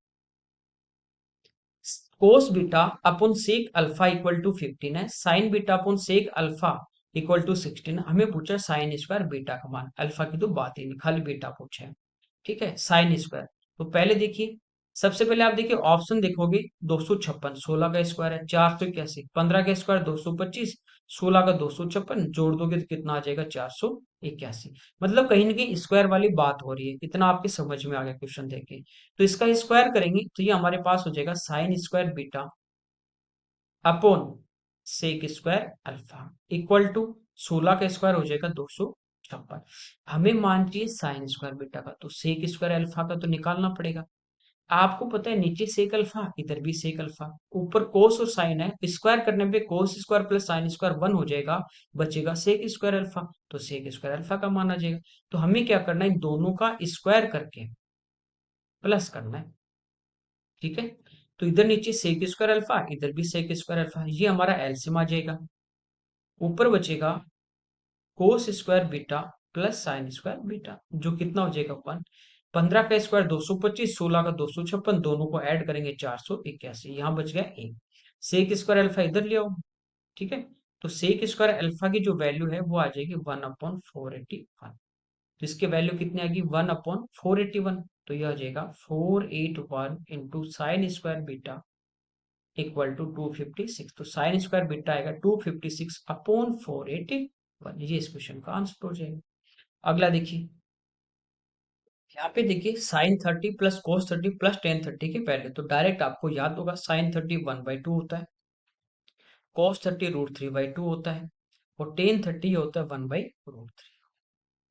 cos beta upon sec alpha equal to 15 है, sine beta upon sec alpha equal to 16 है। हमें पूछा साइन स्क्वायर बीटा का मान, अल्फा की तो बात ही नहीं, खाली बीटा पूछा है। ठीक है, साइन स्क्वायर। तो पहले देखिए, सबसे पहले आप देखिए ऑप्शन देखोगे, 256, 16 का स्क्वायर है 481, 15 का स्क्वायर 225, 16 का 256, जोड़ दोगे तो कितना आ जाएगा, 481। मतलब कहीं ना कहीं स्क्वायर वाली बात हो रही है, इतना आपके समझ में आ गया क्वेश्चन देख के। तो इसका स्क्वायर करेंगे तो ये हमारे पास हो जाएगा sine square beta upon sec square alpha equal to 16 का स्क्वायर हो जाएगा 256। हमें मान चाहिए साइन स्क्वायर बीटा का, तो सेक स्क्वायर अल्फा का तो निकालना पड़ेगा। आपको पता है नीचे सेक अल्फा, इधर भी सेक अल्फा, ऊपर कोस और साइन है, स्क्वायर करने पे cos square plus sine square 1 हो जाएगा, बचेगा सेक स्क्वायर अल्फा, तो सेक स्क्वायर अल्फा का मान आ जाएगा। तो हमें क्या करना है, इन दोनों का स्क्वायर करके प्लस करना है। ठीक है, तो इधर नीचे सेक स्क्वायर अल्फा, इधर भी सेक स्क्वायर अल्फा, ये हमारा एलसीएम आ जाएगा। ऊपर बचेगा cos square beta plus sign square beta, जो कितना हो जाएगा 1। 15 का स्क्वायर 225, 16 का 256, दोनों को ऐड करेंगे 481, यहाँ बच गया 1। सेक स्क्वायर अल्फा इधर ले आओ, ठीक है। तो सेक स्क्वायर अल्फा की जो वैल्यू है वो आ जाएगी 1/481। तो इसके वैल्यू कितनी आएगी 1/481। तो यह आ जाएगा 481 into sine square beta equal to 256। तो साइन स्क्वायर बीटा आएगा 256/481। ये इस क्वेश्चन का आंसर हो जाएगा। अगला देखिए, यहाँ पे देखिए sine 30 plus cos 30 plus tan 30 के पहले तो डायरेक्ट आपको याद होगा साइन 30 1/2 होता है, कॉस 30 √3/2 होता है, और टेन 30 होता है 1/√3।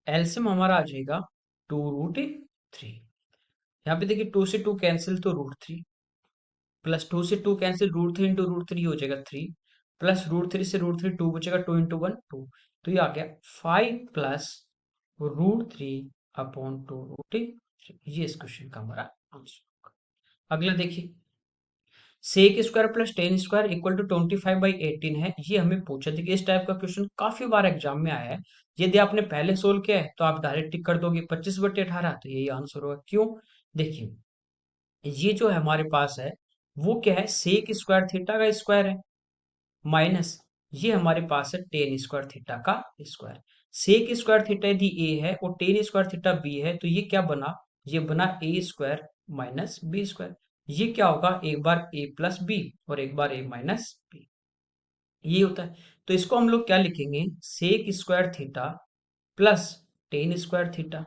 एलसीएम हमारा आ जाएगा 2√3। यहाँ पे देखिए 2 से 2 कैंसिल तो √3, प्लस 2 से 2 कैंसिल √3 इंटू √3 हो जाएगा 3, प्लस √3 से √3 2 बचेगा, 2 इंटू 1 2। तो ये आ गया 5 प्लस √3/2√3। ये इस क्वेश्चन का हमारा आंसर होगा। अगला देखिए, sec square plus tan square equal to 25/18 है, ये हमें पूछा। देखिए इस टाइप का क्वेश्चन काफी बार एग्जाम में आया है। यदि आपने पहले सोल्व किया है तो आप डायरेक्ट टिक कर दोगे 25/18, तो यही आंसर होगा। क्यों? देखिए ये जो है हमारे पास है वो क्या है, सेक स्क्वायर थीटा का स्क्वायर है, माइनस ये हमारे पास है टेन स्क्वायर थीटा का स्क्वायर। सेक स्क्वायर थीटा यदि ए है और टेन स्क्वायर थीटा बी है, तो ये क्या बना, ये बना ए स्क्वायर माइनस बी स्क्वायर। ये क्या होगा, एक बार ए प्लस बी और एक बार ए माइनस बी, ये होता है। तो इसको हम लोग क्या लिखेंगे, sec square theta plus tan square theta,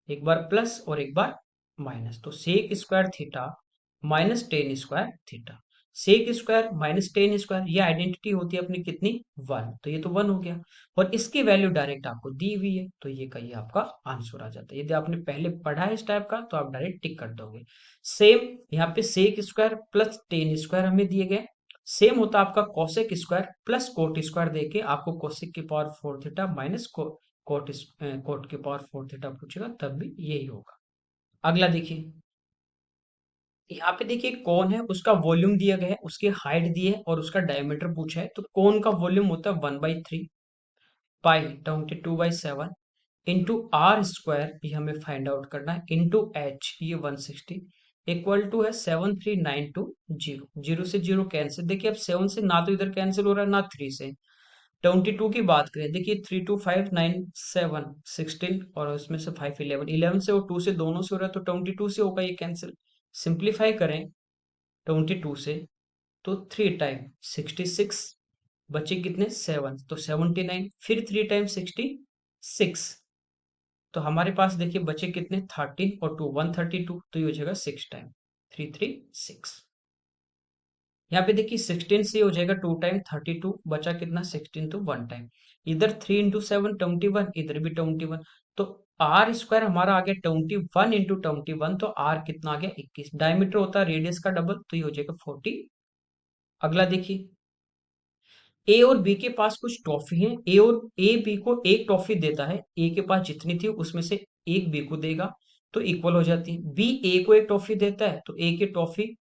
एक बार प्लस और एक बार माइनस। तो sec square theta minus tan square theta, sec square minus tan square, ये आइडेंटिटी होती है अपनी कितनी 1, तो ये तो 1 हो गया। और इसकी वैल्यू डायरेक्ट आपको दी हुई है, तो ये का ये आपका आंसर आ जाता है। यदि आपने पहले पढ़ा है इस टाइप का तो आप डायरेक्ट टिक कर दोगे। सेम यहाँ पे sec square plus tan square हमें दिए गए, सेम होता आपका cosec square plus cot square देके आपको कोसेक की पावर 4 थीटा माइनस कोट की पावर 4 थीटा पूछेगा, तब भी यही होगा। अगला देखिए, यहाँ पे देखिए कौन है, उसका वॉल्यूम दिया गया है, उसकी हाइट दी है और उसका डायमीटर पूछा है। तो कौन का वॉल्यूम होता है 1/3 पाई 22/7 इंटू आर स्क्वायर, ये हमें फाइंड आउट करना है, इंटू एच ये 160 इक्वल टू है 7392। जीरो से जीरो कैंसिल, देखिए अब 7 से ना तो इधर कैंसिल हो रहा है ना 3 से। 22 की बात करें, देखिए 3 2 5 9 7 16 और उसमें से 5 11, 11 से और 2 से दोनों से हो रहा है, तो 22 से होगा ये कैंसिल। सिंप्लीफाई करें 22 से तो 3 टाइम 66, बचे कितने 7, तो 79, फिर 3 टाइम 66, तो हमारे पास देखिए बचे कितने 13 और 2 132, तो ये हो जाएगा 6 टाइम 336। यहाँ पे देखिए 16 से हो जाएगा 2 टाइम 32, बचा कितना 16, तो 1 टाइम। इधर 3 इंटू 7 21, इधर भी 21, तो आर स्क्वायर हमारा आ गया 21 इंटू 21, तो आर कितना आ गया 21। डायमीटर होता है रेडियस का डबल, तो ये हो जाएगा 40। अगला देखिए, ए और बी के पास कुछ टॉफी है, ए बी को एक टॉफी देता है, ए के पास जितनी थी उसमें से एक बी को देगा, तो इक्वल हो जाती है। बी ए को एक टॉफी देता है तो ए की टॉफी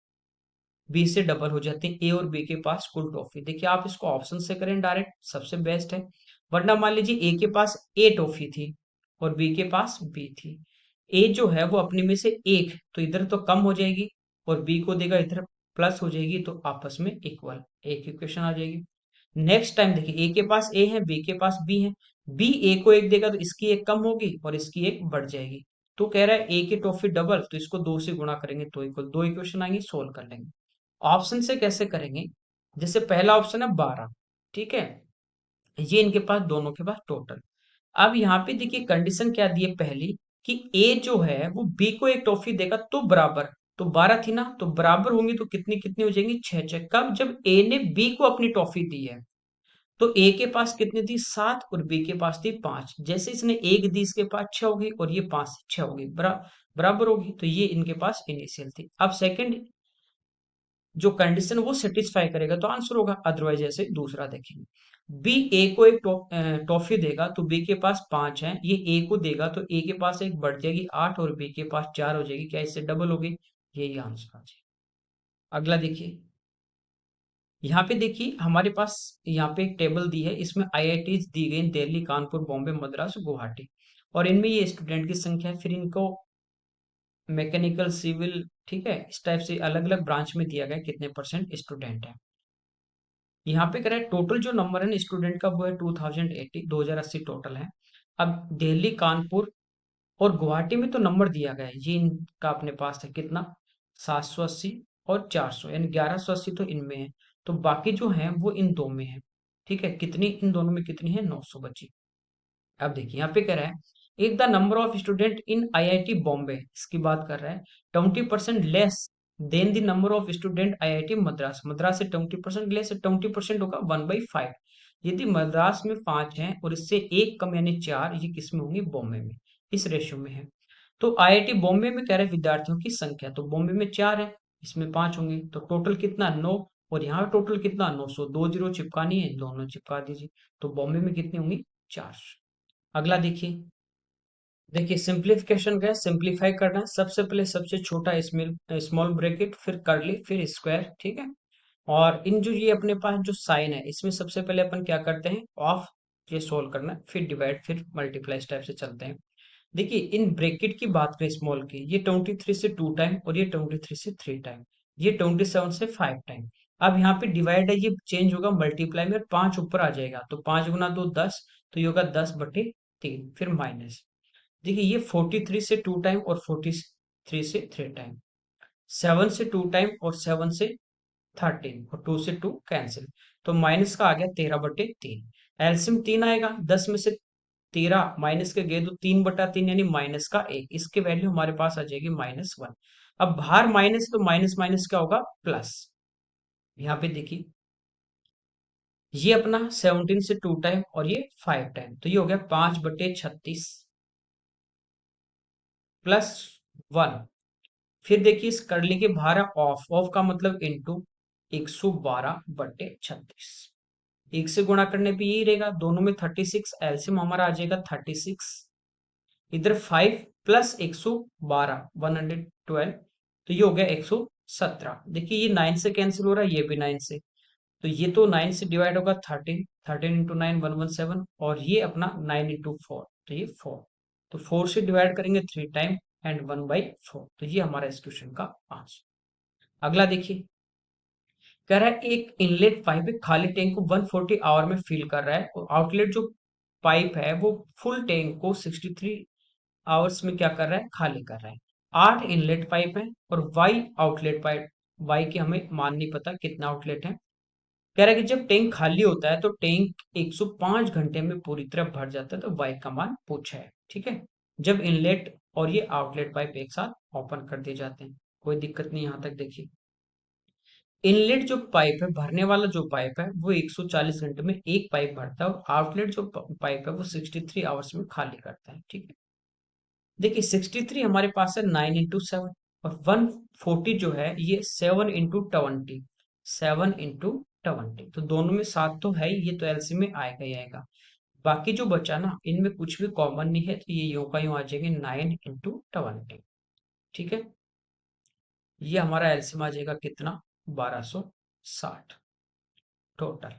बी से डबल हो जाती है। ए और बी के पास कुल टॉफी, देखिए आप इसको ऑप्शन से करें डायरेक्ट सबसे बेस्ट है, वरना मान लीजिए ए के पास ए टॉफी थी और बी के पास बी थी। ए जो है वो अपने में से एक, तो इधर तो कम हो जाएगी और बी को देगा इधर प्लस हो जाएगी, तो आपस में इक्वल, एक इक्वेशन आ जाएगी। नेक्स्ट टाइम देखिए ए के पास ए है, बी के पास बी है, बी ए को एक देगा तो इसकी एक कम होगी और इसकी एक बढ़ जाएगी। तो कह रहा है ए की टॉफी डबल, तो इसको 2 से गुणा करेंगे तो इक्वल, दो इक्वेशन आएंगी, सोल्व कर लेंगे। ऑप्शन से कैसे करेंगे, जैसे पहला ऑप्शन है 12, ठीक है, ये इनके पास दोनों के पास टोटल। अब यहाँ पे देखिए कंडीशन क्या दी है पहली, कि ए जो है वो बी को एक टॉफी देगा तो बराबर, तो 12 थी ना, तो बराबर होंगी तो कितनी कितनी हो जाएंगी 6 6। कब, जब ए ने बी को अपनी टॉफी दी है, तो ए के पास कितनी थी 7 और बी के पास थी 5, जैसे इसने एक दी इसके पास 6 होगी और ये 5 से 6 होगी, बराबर होगी, तो ये इनके पास इनिशियल थी। अब सेकंड जो कंडीशन वो सेटिस्फाई करेगा तो आंसर होगा, अदरवाइज ऐसे दूसरा देखेंगे। बी ए को एक टॉफी देगा तो बी के पास 5 है, ये ए को देगा तो ए के पास एक बढ़ जाएगी 8 और बी के पास 4 हो जाएगी, क्या इससे डबल होगी, यही आंसर आ जाएगा। अगला देखिए, यहाँ पे देखिए हमारे पास यहाँ पे एक टेबल दी है, इसमें आईआईटीज दी गई, दिल्ली, कानपुर, बॉम्बे, मद्रास, गुवाहाटी, और इनमें ये स्टूडेंट की संख्या है। फिर इनको मैकेनिकल, सिविल, ठीक है, इस टाइप से अलग अलग ब्रांच में दिया गया है कितने परसेंट स्टूडेंट है। यहाँ पे कह रहा है टोटल जो नंबर है ना स्टूडेंट का वो है 2080, 2080 टोटल है। अब दिल्ली, कानपुर और गुवाहाटी में तो नंबर दिया गया है, ये इनका अपने पास है कितना, 780 और 400, यानी 1180 तो इनमें है। तो बाकी जो है वो इन दो में है, ठीक है, कितनी इन दोनों में कितनी है, 900 बची। अब देखिए यहाँ पे कह रहा है if the number of student in IIT Bombay, इसकी बात कर रहा है, 20% less than the number of student IIT Madras, Madras से 20% लेस, 20% होगा 1/5। यदि मद्रास में 5 हैं और इससे एक कम यानी 4, ये किस में होंगी, बॉम्बे में, इस रेशियो में है। तो आईआईटी बॉम्बे में कह रहे हैं विद्यार्थियों की संख्या, तो बॉम्बे में 4 है, इसमें 5 होंगे, तो टोटल कितना, 9, और यहाँ टोटल कितना, 900, 2 जीरो चिपकानी है, दोनों चिपका दीजिए, तो बॉम्बे में कितनी होंगी, 4। अगला देखिए, देखिए सिंप्लीफिकेशन का है, सिंप्लीफाई करना है, सबसे पहले सबसे छोटा स्मॉल ब्रैकेट, फिर करली, फिर स्क्वायर, ठीक है। और इन जो ये अपने पास जो साइन है, इसमें सबसे पहले अपन क्या करते हैं, ऑफ, ये सोल्व करना है, फिर डिवाइड, फिर मल्टीप्लाई, इस टाइप से चलते हैं। देखिए इन ब्रैकेट की बात करें स्मॉल की, ये 23 से 2 टाइम, और ये 23 से 3 टाइम, ये 27 से 5 टाइम। अब यहाँ पे डिवाइड है, ये चेंज होगा मल्टीप्लाई में, और 5 ऊपर आ जाएगा, तो 5 गुना 2 10, तो ये होगा 10/3, फिर माइनस। देखिए ये 43 से 2 टाइम और 43 से 3 टाइम, 7 से 2 टाइम और 7 से 13, और 2 से 2 कैंसिल, तो माइनस का आ गया 13/3। एलसीएम 3 आएगा, 10 में से 13 माइनस के गए तो 3/3 यानी -1, इसके वैल्यू हमारे पास आ जाएगी -1। अब बाहर माइनस, तो माइनस माइनस क्या होगा, प्लस। यहाँ पे देखिए ये अपना 17 से 2 टाइम और ये 5 टाइम, तो ये हो गया 5/36 +1। फिर देखिए इस कर्ली के बाहर है ऑफ, ऑफ का मतलब इनटू 112/36, एक से गुणा करने पे यही रहेगा, दोनों में 36, एलसीएम हमारा आ जाएगा 36, इधर 5 प्लस 112, 112, तो ये हो गया 117। देखिए ये 9 से कैंसिल हो रहा है, ये भी 9 से, तो ये तो 9 से डिवाइड होगा 13, 13 इंटू 9 117, और ये अपना 9 इंटू 4, तो ये 4, तो 4 से डिवाइड करेंगे 3 टाइम एंड 1/4, तो ये हमारा इस क्वेश्चन का आंसर। अगला देखिए, कह रहा है एक इनलेट पाइप है, खाली टैंक को 140 आवर में फिल कर रहा है, और आउटलेट जो पाइप है वो फुल टैंक को 63 आवर्स में क्या कर रहा है, खाली कर रहा है। 8 इनलेट पाइप है और वाई आउटलेट पाइप, वाई के हमें मान नहीं पता कितना आउटलेट है। कह रहा है कि जब टैंक खाली होता है तो टैंक 105 घंटे में पूरी तरह भर जाता है, तो वाई का मान पूछा है, ठीक है। जब इनलेट और ये आउटलेट पाइप एक साथ ओपन कर दिए जाते हैं, कोई दिक्कत नहीं, यहां तक देखिए। इनलेट जो पाइप है, भरने वाला जो पाइप है वो 140 घंटे में एक पाइप भरता है, और आउटलेट जो पाइप है वो 63 आवर्स में खाली करता है, ठीक है। देखिए 63 हमारे पास है 9 इंटू 7, और 140 जो है ये 7 इंटू 20, 7 इंटू 20, तो दोनों में 7 तो है ही, ये तो एलसी में आएगा ही आएगा। बाकी जो बचा ना, इनमें कुछ भी कॉमन नहीं है, तो ये यूं का यूं आ जाएंगे 9 इंटू 20, ठीक है। ये हमारा एलसीएम आ जाएगा कितना, 1260 टोटल।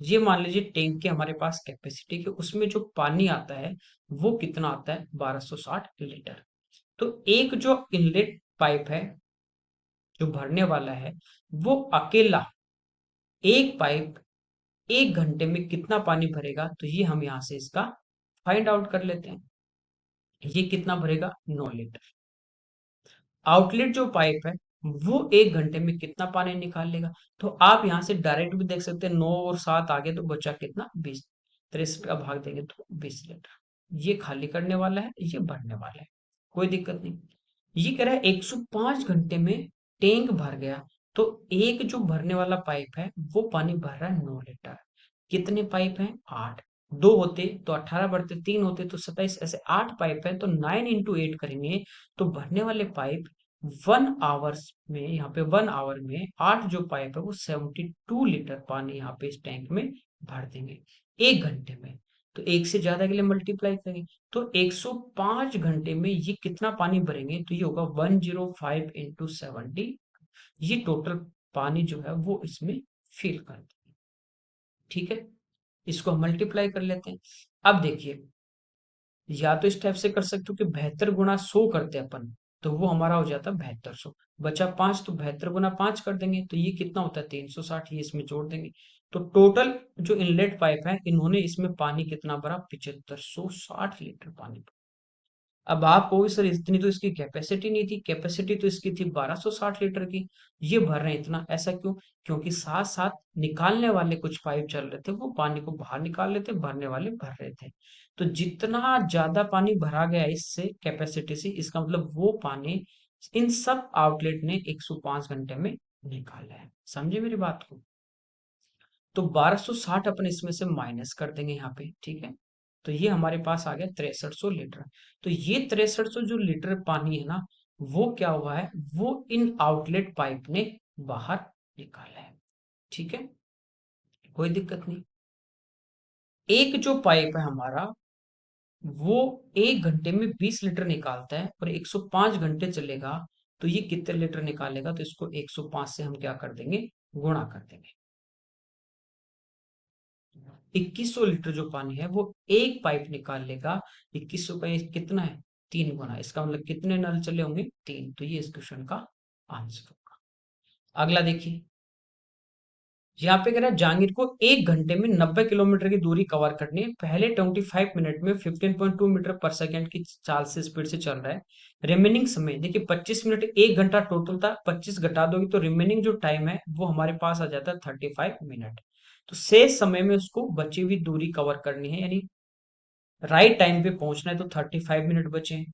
ये मान लीजिए टैंक की हमारे पास कैपेसिटी के उसमें जो पानी आता है वो कितना आता है, 1260 लीटर। तो एक जो इनलेट पाइप है जो भरने वाला है, वो अकेला एक पाइप 1 घंटे में कितना पानी भरेगा, तो ये हम यहां से इसका फाइंड आउट कर लेते हैं। ये कितना भरेगा, 9 लीटर। आउटलेट जो पाइप है वो 1 घंटे में कितना पानी निकाल लेगा, तो आप यहां से डायरेक्ट भी देख सकते हैं, 9 और 7 आगे तो बचा कितना, 20, 30 का भाग देंगे तो 20 लीटर। ये खाली करने वाला है, ये भरने वाला है, कोई दिक्कत नहीं। ये कह रहा है 105 घंटे में टैंक भर गया, तो एक जो भरने वाला पाइप है वो पानी भर रहा है 9 लीटर। कितने पाइप हैं, 8, दो होते तो 18 बढ़ते, 3 होते तो 27, ऐसे 8 पाइप है, तो 9 इंटू 8 करेंगे, तो भरने वाले पाइप 1 आवर्स में, यहाँ पे 1 आवर में 8 जो पाइप है वो 72 लीटर पानी यहाँ पे इस टैंक में भर देंगे 1 घंटे में। तो एक से ज्यादा के लिए मल्टीप्लाई करेंगे, तो 105 घंटे में ये कितना पानी भरेंगे, तो ये होगा 105 इंटू 70। ये टोटल पानी जो है वो इसमें फिल कर देंगे। ठीक है, इसको हम मल्टीप्लाई कर लेते हैं। अब देखिए, या तो इस टाइप से कर सकते हो कि 72 गुना 100 करते हैं अपन, तो वो हमारा हो जाता है 7200। बचा 5, तो 72 गुना 5 कर देंगे, तो ये कितना होता है 360, ये इसमें जोड़ देंगे। तो टोटल जो इनलेट पाइप है, इन्होंने इसमें पानी कितना भरा, 7560 लीटर पानी। अब आप कहोगे सर इतनी तो इसकी कैपेसिटी नहीं थी, कैपेसिटी तो इसकी थी 1260 लीटर की, ये भर रहे हैं इतना, ऐसा क्यों? क्योंकि साथ साथ निकालने वाले कुछ पाइप चल रहे थे, वो पानी को बाहर निकाल रहे थे, भरने वाले भर रहे थे। तो जितना ज्यादा पानी भरा गया इससे कैपेसिटी से, इसका मतलब वो पानी इन सब आउटलेट ने 105 घंटे में निकाला है। समझे मेरी बात को? तो 1260 अपन इसमें से माइनस कर देंगे यहाँ पे, ठीक है। तो ये हमारे पास आ गया 6300 लीटर। तो ये 6300 जो लीटर पानी है ना, वो क्या हुआ है, वो इन आउटलेट पाइप ने बाहर निकाला है। ठीक है, कोई दिक्कत नहीं। एक जो पाइप है हमारा, वो 1 घंटे में 20 लीटर निकालता है और 105 घंटे चलेगा, तो ये कितने लीटर निकालेगा, तो इसको 105 से हम क्या कर देंगे, गुणा कर देंगे। 2100 लीटर जो पानी है वो एक पाइप निकाल लेगा। 2100 का ये कितना है, 3 गुना, इसका मतलब कितने नल चले होंगे, 3। तो ये इस क्वेश्चन का आंसर होगा। अगला देखिए, यहाँ पे कह रहा है जहांगीर को 1 घंटे में 90 किलोमीटर की दूरी कवर करनी है, पहले 25 मिनट में 15.2 मीटर पर सेकंड की चाल से स्पीड से चल रहा है। रिमेनिंग समय देखिए 25 मिनट, 1 घंटा टोटल था, 25 घटा दोगे तो रिमेनिंग जो टाइम है वो हमारे पास आ जाता है 35 मिनट। तो शेष समय में उसको बची हुई दूरी कवर करनी है, यानी राइट टाइम पे पहुंचना है, तो 35 मिनट बचे हैं।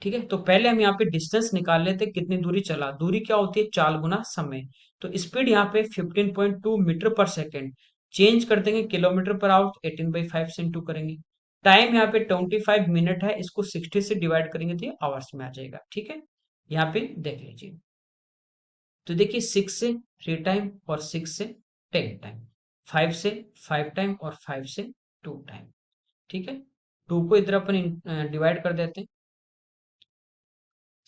ठीक है, तो पहले हम यहाँ पे डिस्टेंस निकाल लेते हैं, कितनी दूरी चला। दूरी क्या होती है, चाल गुना समय। तो स्पीड यहाँ पे 15.2 मीटर पर सेकेंड, चेंज कर देंगे किलोमीटर पर आवर, 18/5 से इंटू करेंगे। टाइम यहाँ पे 25 मिनट है, इसको 60 से डिवाइड करेंगे तो ये आवर्स में आ जाएगा। ठीक है, यहाँ पे देख लीजिए, तो देखिए 6 से 3 टाइम और 6 से 10 टाइम, 5 से 5 टाइम और 5 से 2 टाइम। ठीक है, 2 को इधर अपन डिवाइड कर देते हैं,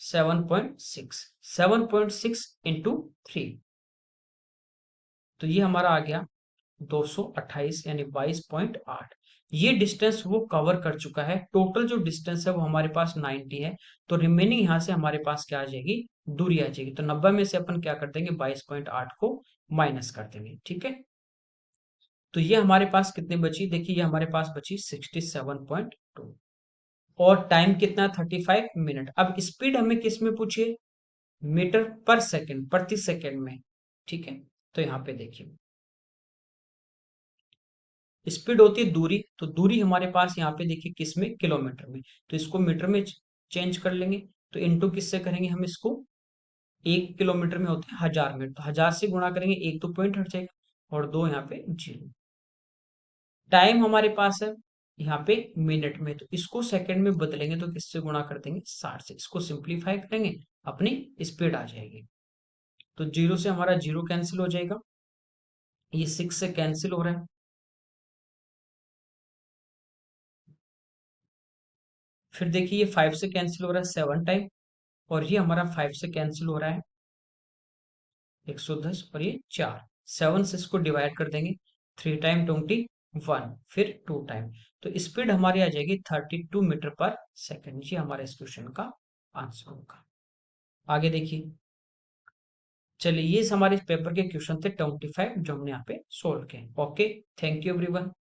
7.6, 7.6 इंटू 3, तो ये हमारा आ गया 228, यानी 22.8। ये डिस्टेंस वो कवर कर चुका है। टोटल जो डिस्टेंस है वो हमारे पास 90 है, तो रिमेनिंग यहाँ से हमारे पास क्या आ जाएगी, दूरी आ जाएगी। तो 90 में से अपन क्या कर देंगे, 22.8 को माइनस कर देंगे। ठीक है, तो ये हमारे पास कितनी बची, देखिए ये हमारे पास बची 67.2, और टाइम कितना, 35 मिनट। अब स्पीड हमें किस में पूछिए, मीटर पर सेकंड, प्रति सेकंड में। ठीक है, तो यहाँ पे देखिए स्पीड होती है दूरी, तो दूरी हमारे पास यहाँ पे देखिए किस में, किलोमीटर में, तो इसको मीटर में चेंज कर लेंगे। तो इनटू किससे करेंगे हम इसको, 1 किलोमीटर में होते हैं 1000 मीटर, तो 1000 से गुणा करेंगे, एक तो पॉइंट हट जाएगा और दो यहाँ पे जीरो। टाइम हमारे पास है यहाँ पे मिनट में, तो इसको सेकंड में बदलेंगे, तो किससे गुणा कर देंगे, 60 से। इसको सिंप्लीफाई करेंगे, अपनी स्पीड आ जाएगी। तो जीरो से हमारा जीरो कैंसिल हो जाएगा, ये 6 से कैंसिल हो रहा है, फिर देखिए ये 5 से कैंसिल हो रहा है 7 टाइम, और ये हमारा 5 से कैंसिल हो रहा है 110, और ये 4, 7 से इसको डिवाइड कर देंगे, 3 टाइम 21, फिर 2 टाइम। तो स्पीड हमारी आ जाएगी 32 मीटर पर सेकंड। ये हमारे इस क्वेश्चन का आंसर होगा। आगे देखिए, चलिए ये हमारे पेपर के क्वेश्चन थे 25 जो हमने यहाँ पे सोल्व किए। Okay, thank you everyone.